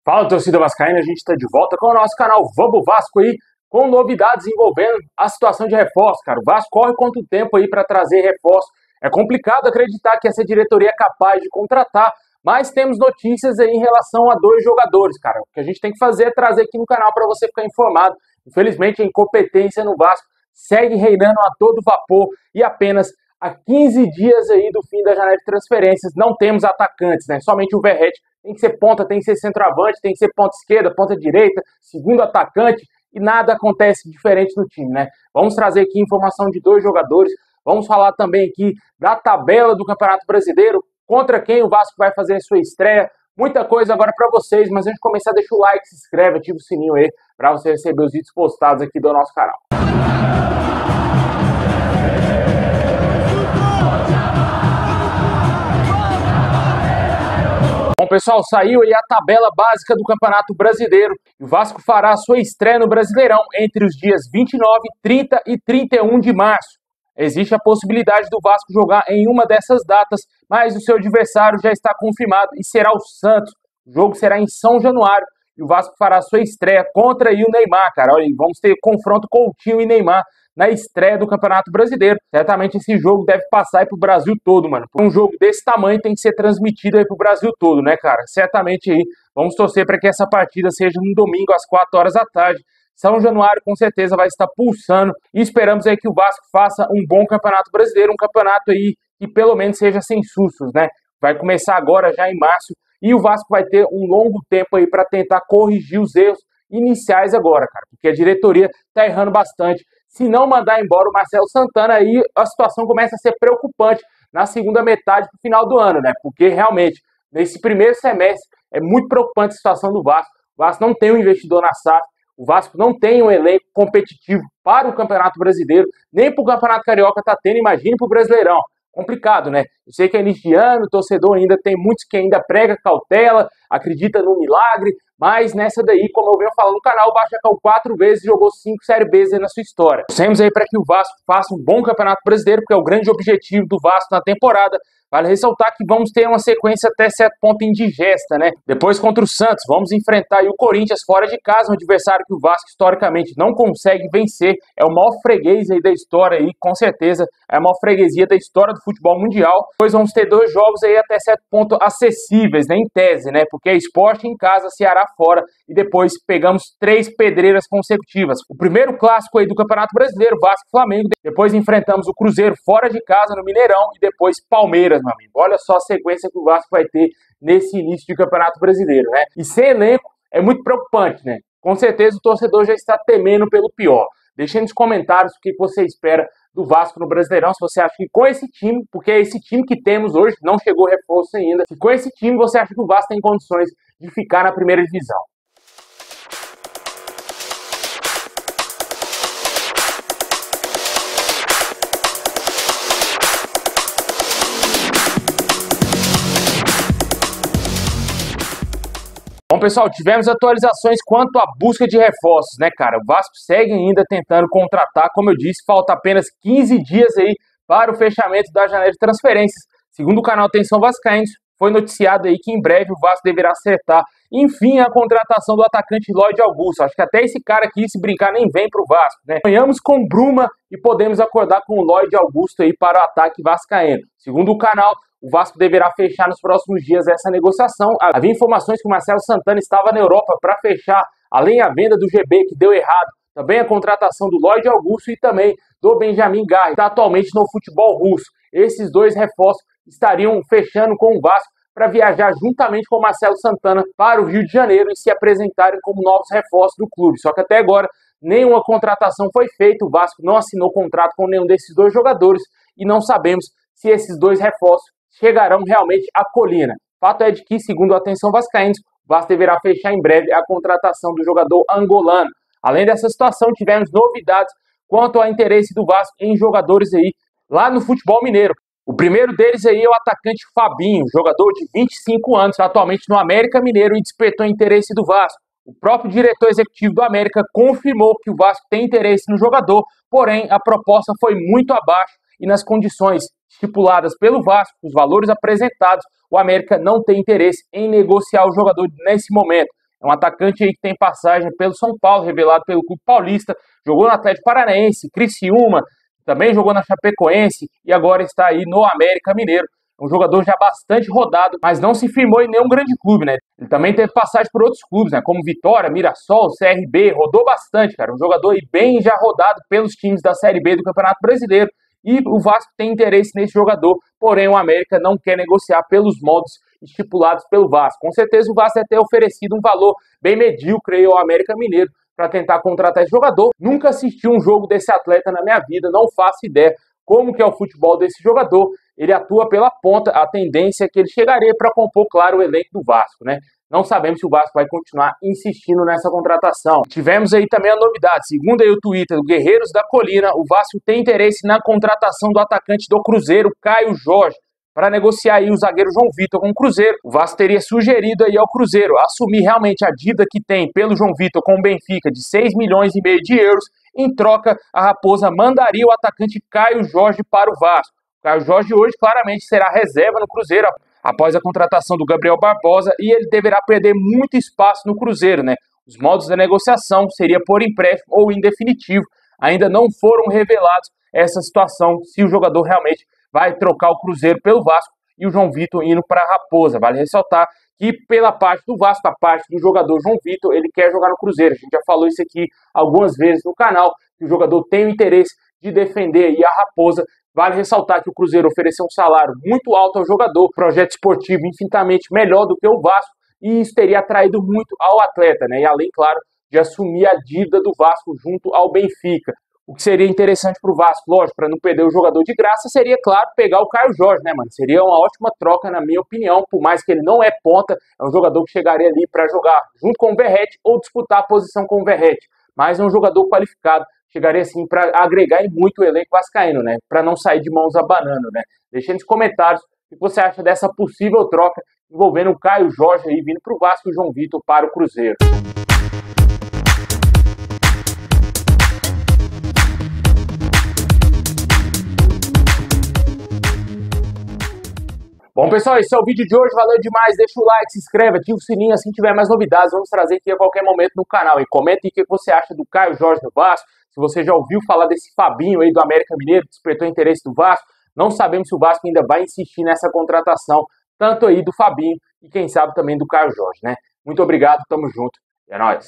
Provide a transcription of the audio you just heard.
Fala, torcida vascaína, a gente está de volta com o nosso canal Vamos Vasco aí, com novidades envolvendo a situação de reforço, cara. O Vasco corre quanto tempo aí para trazer reforço. É complicado acreditar que essa diretoria é capaz de contratar, mas temos notícias aí em relação a 2 jogadores, cara. O que a gente tem que fazer é trazer aqui no canal para você ficar informado. Infelizmente, a incompetência no Vasco segue reinando a todo vapor e apenas há 15 dias aí do fim da janela de transferências não temos atacantes, né? Somente o Verratti. Tem que ser ponta, tem que ser centroavante, tem que ser ponta esquerda, ponta direita, segundo atacante, e nada acontece diferente no time, né? Vamos trazer aqui informação de 2 jogadores, vamos falar também aqui da tabela do Campeonato Brasileiro, contra quem o Vasco vai fazer a sua estreia, muita coisa agora para vocês, mas antes de começar, deixa o like, se inscreve, ativa o sininho aí, para você receber os vídeos postados aqui do nosso canal. Bom, pessoal, saiu aí a tabela básica do Campeonato Brasileiro e o Vasco fará a sua estreia no Brasileirão entre os dias 29, 30 e 31 de março. Existe a possibilidade do Vasco jogar em uma dessas datas, mas o seu adversário já está confirmado e será o Santos. O jogo será em São Januário e o Vasco fará a sua estreia contra o Neymar, cara. Olha, vamos ter confronto Coutinho e Neymar na estreia do Campeonato Brasileiro. Certamente esse jogo deve passar aí pro Brasil todo, mano. Um jogo desse tamanho tem que ser transmitido aí pro Brasil todo, né, cara? Certamente aí vamos torcer para que essa partida seja no domingo às 4 horas da tarde. São Januário com certeza vai estar pulsando e esperamos aí que o Vasco faça um bom Campeonato Brasileiro, um campeonato aí que pelo menos seja sem sustos, né? Vai começar agora já em março e o Vasco vai ter um longo tempo aí para tentar corrigir os erros iniciais agora, cara, porque a diretoria tá errando bastante. Se não mandar embora o Marcelo Santana, aí a situação começa a ser preocupante na segunda metade do final do ano, né? Porque realmente, nesse primeiro semestre, é muito preocupante a situação do Vasco. O Vasco não tem um investidor na SAF, o Vasco não tem um elenco competitivo para o Campeonato Brasileiro, nem para o Campeonato Carioca tá tendo, imagine para o Brasileirão. Complicado, né? Eu sei que é início de ano, o torcedor ainda tem muitos que ainda prega cautela, acredita no milagre, mas nessa daí, como eu venho falando no canal, o Vasco já caiu 4 vezes e jogou 5 Série Bs aí na sua história. Torcemos aí para que o Vasco faça um bom Campeonato Brasileiro, porque é o grande objetivo do Vasco na temporada. Vale ressaltar que vamos ter uma sequência até certo ponto indigesta, né? Depois contra o Santos, vamos enfrentar aí o Corinthians fora de casa, um adversário que o Vasco historicamente não consegue vencer. É o maior freguês aí da história aí, com certeza, é a maior freguesia da história do futebol mundial. Depois vamos ter 2 jogos aí até certo ponto acessíveis, né? Em tese, né? Porque é Sport em casa, Ceará fora e depois pegamos 3 pedreiras consecutivas. O primeiro clássico aí do Campeonato Brasileiro, Vasco e Flamengo. Depois enfrentamos o Cruzeiro fora de casa no Mineirão e depois Palmeiras, meu amigo. Olha só a sequência que o Vasco vai ter nesse início de Campeonato Brasileiro, né? E sem elenco é muito preocupante, né? Com certeza o torcedor já está temendo pelo pior. Deixe nos comentários o que você espera do Vasco no Brasileirão, se você acha que com esse time, porque é esse time que temos hoje, não chegou reforço ainda, se com esse time você acha que o Vasco tem condições de ficar na primeira divisão. Bom, pessoal, tivemos atualizações quanto à busca de reforços, né, cara? O Vasco segue ainda tentando contratar, como eu disse, falta apenas 15 dias aí para o fechamento da janela de transferências. Segundo o canal Atenção Vascaínos, foi noticiado aí que em breve o Vasco deverá acertar, enfim, a contratação do atacante Lloyd Augusto. Acho que até esse cara aqui, se brincar, nem vem pro Vasco, né? Sonhamos com Bruma e podemos acordar com o Lloyd Augusto aí para o ataque vascaíno. Segundo o canal, o Vasco deverá fechar nos próximos dias essa negociação. Havia informações que o Marcelo Santana estava na Europa para fechar, além a venda do GB, que deu errado, também a contratação do Lloyd Augusto e também do Benjamin Garri, que está atualmente no futebol russo. Esses 2 reforços estariam fechando com o Vasco para viajar juntamente com o Marcelo Santana para o Rio de Janeiro e se apresentarem como novos reforços do clube. Só que até agora nenhuma contratação foi feita, o Vasco não assinou contrato com nenhum desses 2 jogadores e não sabemos se esses 2 reforços chegarão realmente à colina. Fato é de que, segundo a Atenção Vascaínos, o Vasco deverá fechar em breve a contratação do jogador angolano. Além dessa situação, tivemos novidades quanto ao interesse do Vasco em jogadores aí lá no futebol mineiro. O primeiro deles aí é o atacante Fabinho, jogador de 25 anos, atualmente no América Mineiro e despertou interesse do Vasco. O próprio diretor executivo do América confirmou que o Vasco tem interesse no jogador, porém a proposta foi muito abaixo e nas condições estipuladas pelo Vasco, os valores apresentados, o América não tem interesse em negociar o jogador nesse momento. É um atacante aí que tem passagem pelo São Paulo, revelado pelo Clube Paulista, jogou no Atlético Paranaense, Criciúma, também jogou na Chapecoense e agora está aí no América Mineiro. Um jogador já bastante rodado, mas não se firmou em nenhum grande clube, né? Ele também teve passagem por outros clubes, né? Como Vitória, Mirassol, CRB, rodou bastante, cara. Um jogador aí bem já rodado pelos times da Série B do Campeonato Brasileiro. E o Vasco tem interesse nesse jogador, porém o América não quer negociar pelos moldes estipulados pelo Vasco. Com certeza o Vasco deve ter oferecido um valor bem medíocre ao América Mineiro para tentar contratar esse jogador. Nunca assisti um jogo desse atleta na minha vida, não faço ideia como que é o futebol desse jogador. Ele atua pela ponta, a tendência é que ele chegaria para compor, claro, o elenco do Vasco, né? Não sabemos se o Vasco vai continuar insistindo nessa contratação. Tivemos aí também a novidade, segundo aí o Twitter do Guerreiros da Colina, o Vasco tem interesse na contratação do atacante do Cruzeiro, Caio Jorge, para negociar aí o zagueiro João Vitor com o Cruzeiro. O Vasco teria sugerido aí ao Cruzeiro assumir realmente a dívida que tem pelo João Vitor com o Benfica de 6,5 milhões de euros. Em troca, a Raposa mandaria o atacante Caio Jorge para o Vasco. O Caio Jorge hoje claramente será reserva no Cruzeiro após a contratação do Gabriel Barbosa e ele deverá perder muito espaço no Cruzeiro, né? Os modos da negociação seria por empréstimo ou em definitivo. Ainda não foram revelados essa situação, se o jogador realmente vai trocar o Cruzeiro pelo Vasco e o João Vitor indo para a Raposa. Vale ressaltar que pela parte do Vasco, a parte do jogador João Vitor, ele quer jogar no Cruzeiro. A gente já falou isso aqui algumas vezes no canal, que o jogador tem o interesse de defender aí a Raposa. Vale ressaltar que o Cruzeiro ofereceu um salário muito alto ao jogador, projeto esportivo infinitamente melhor do que o Vasco, e isso teria atraído muito ao atleta, né? E além, claro, de assumir a dívida do Vasco junto ao Benfica. O que seria interessante para o Vasco, lógico, para não perder o jogador de graça, seria, claro, pegar o Caio Jorge, né, mano? Seria uma ótima troca, na minha opinião, por mais que ele não é ponta, é um jogador que chegaria ali para jogar junto com o Verratti ou disputar a posição com o Verratti. Mas é um jogador qualificado, chegaria assim para agregar em muito o elenco vascaíno, né? Para não sair de mãos abanando, né? Deixa nos comentários o que você acha dessa possível troca envolvendo o Caio Jorge aí vindo para o Vasco e o João Vitor para o Cruzeiro. Bom, pessoal, esse é o vídeo de hoje, valeu demais, deixa o like, se inscreve, ativa o sininho, assim tiver mais novidades, vamos trazer aqui a qualquer momento no canal. E comente aí o que você acha do Caio Jorge do Vasco, se você já ouviu falar desse Fabinho aí do América Mineiro, que despertou interesse do Vasco, não sabemos se o Vasco ainda vai insistir nessa contratação, tanto aí do Fabinho e quem sabe também do Caio Jorge, né? Muito obrigado, tamo junto, é nóis.